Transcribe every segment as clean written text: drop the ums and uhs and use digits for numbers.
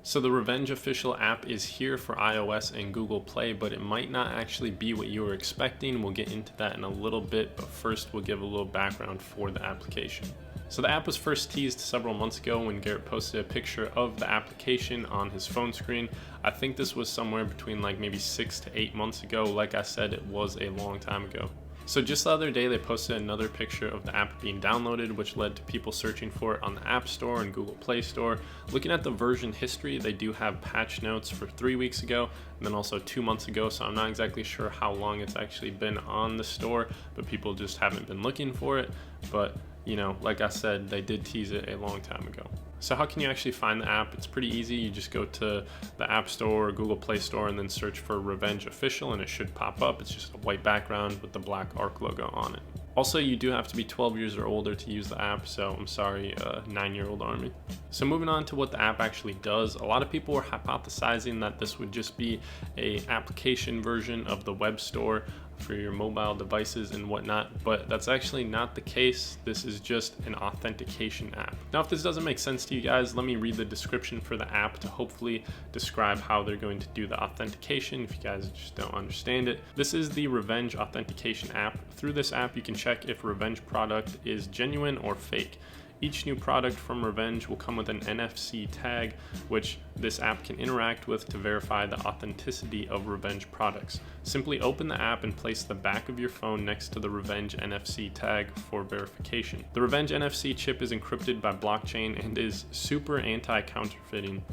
So the Revenge Official app is here for iOS and Google Play, but it might not actually be what you were expecting. We'll get into that in a little bit, but first we'll give a little background for the application. So the app was first teased several months ago when Garrett posted a picture of the application on his phone screen. I think this was somewhere between like maybe 6 to 8 months ago. Like I said, it was a long time ago. So just the other day, they posted another picture of the app being downloaded, which led to people searching for it on the App Store and Google Play Store. Looking at the version history, they do have patch notes for 3 weeks ago and then also 2 months ago. So I'm not exactly sure how long it's actually been on the store, but people just haven't been looking for it. But you know, like I said, they did tease it a long time ago. So how can you actually find the app? It's pretty easy. You just go to the App Store or Google Play Store and then search for Revenge Official and it should pop up. It's just a white background with the black ARC logo on it. Also, you do have to be 12 years or older to use the app, so I'm sorry, 9-year-old army. So moving on to what the app actually does, a lot of people were hypothesizing that this would just be an application version of the web store for your mobile devices and whatnot, but that's actually not the case. This is just an authentication app. Now, if this doesn't make sense to you guys, let me read the description for the app to hopefully describe how they're going to do the authentication if you guys just don't understand it. This is the Revenge Authentication app. Through this app, you can check if Revenge product is genuine or fake. Each new product from Revenge will come with an NFC tag, which this app can interact with to verify the authenticity of Revenge products. Simply open the app and place the back of your phone next to the Revenge NFC tag for verification. The Revenge NFC chip is encrypted by blockchain and is super anti-counterfeiting.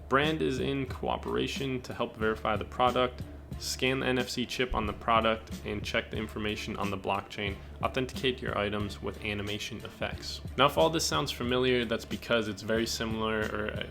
Brand is in cooperation to help verify the product. Scan the NFC chip on the product and check the information on the blockchain. Authenticate your items with animation effects. Now, if all this sounds familiar, that's because it's very similar or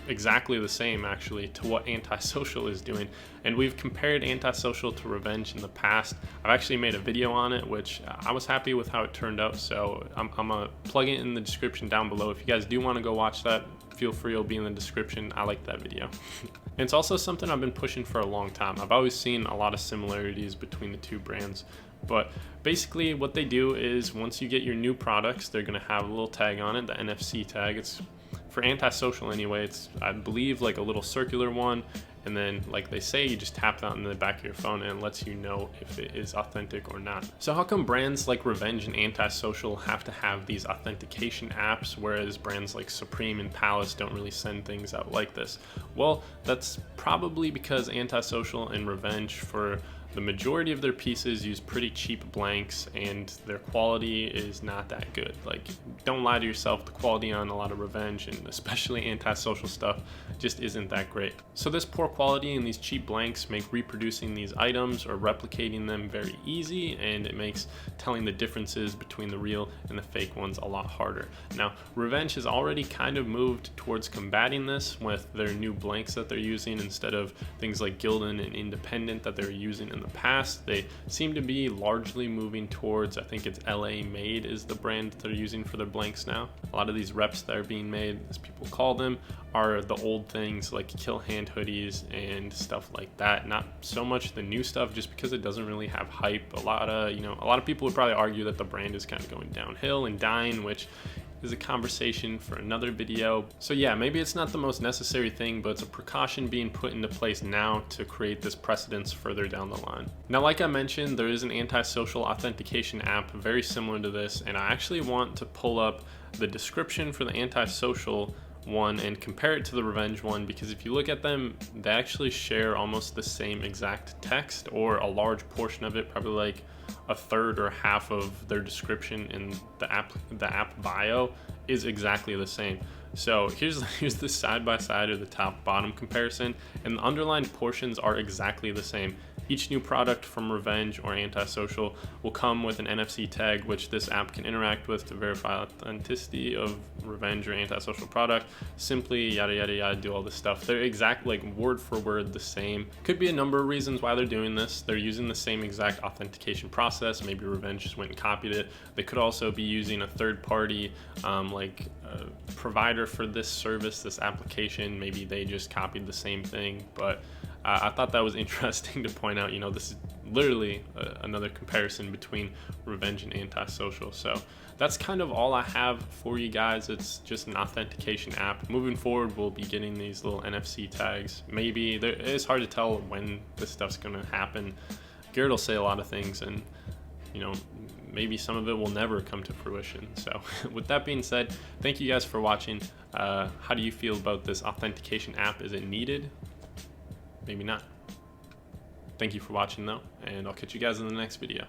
exactly the same actually to what Antisocial is doing. And we've compared Antisocial to Revenge in the past. I've actually made a video on it, which I was happy with how it turned out. So I'm gonna plug it in the description down below. If you guys do want to go watch that, feel free, it'll be in the description. I like that video. And it's also something I've been pushing for a long time. I've always seen a lot of similarities between the two brands. But basically what they do is once you get your new products, they're gonna have a little tag on it, the NFC tag. It's for Antisocial anyway. It's, I believe, like a little circular one. And then, like they say, you just tap that in the back of your phone and it lets you know if it is authentic or not. So how come brands like Revenge and Antisocial have to have these authentication apps, whereas brands like Supreme and Palace don't really send things out like this? Well, that's probably because Antisocial and Revenge, for the majority of their pieces, use pretty cheap blanks and their quality is not that good. Like, don't lie to yourself, the quality on a lot of Revenge and especially Antisocial stuff just isn't that great. So this poor quality and these cheap blanks make reproducing these items or replicating them very easy, and it makes telling the differences between the real and the fake ones a lot harder. Now, Revenge has already kind of moved towards combating this with their new blanks that they're using instead of things like Gildan and Independent that they were using in the past. They seem to be largely moving towards, I think it's LA Made is the brand that they're using for their blanks now. A lot of these reps that are being made, as people call them, are the old things like Kill Hand hoodies and stuff like that. Not so much the new stuff, just because it doesn't really have hype. A lot of people would probably argue that the brand is kind of going downhill and dying, which is a conversation for another video. So yeah, maybe it's not the most necessary thing, but it's a precaution being put into place now to create this precedence further down the line. Now, like I mentioned, there is an Antisocial authentication app very similar to this, and I actually want to pull up the description for the Antisocial one and compare it to the Revenge one, because if you look at them, they actually share almost the same exact text, or a large portion of it, probably like a third or half of their description in the app bio is exactly the same. So here's the side by side or the top bottom comparison, and the underlined portions are exactly the same. Each new product from Revenge or Antisocial will come with an NFC tag, which this app can interact with to verify authenticity of Revenge or Antisocial product. Simply yada yada yada, do all this stuff. They're exact, like word for word the same. Could be a number of reasons why they're doing this. They're using the same exact authentication process. Maybe Revenge just went and copied it. They could also be using a third party provider for this service, this application. Maybe they just copied the same thing, but I thought that was interesting to point out. You know, this is literally another comparison between revenge and antisocial. So that's kind of all I have for you guys. It's just an authentication app. Moving forward, we'll be getting these little NFC tags. Maybe it's hard to tell when this stuff's gonna happen. Garrett will say a lot of things, and maybe some of it will never come to fruition. So with that being said, thank you guys for watching. How do you feel about this authentication app? Is it needed? Maybe not. Thank you for watching though, and I'll catch you guys in the next video.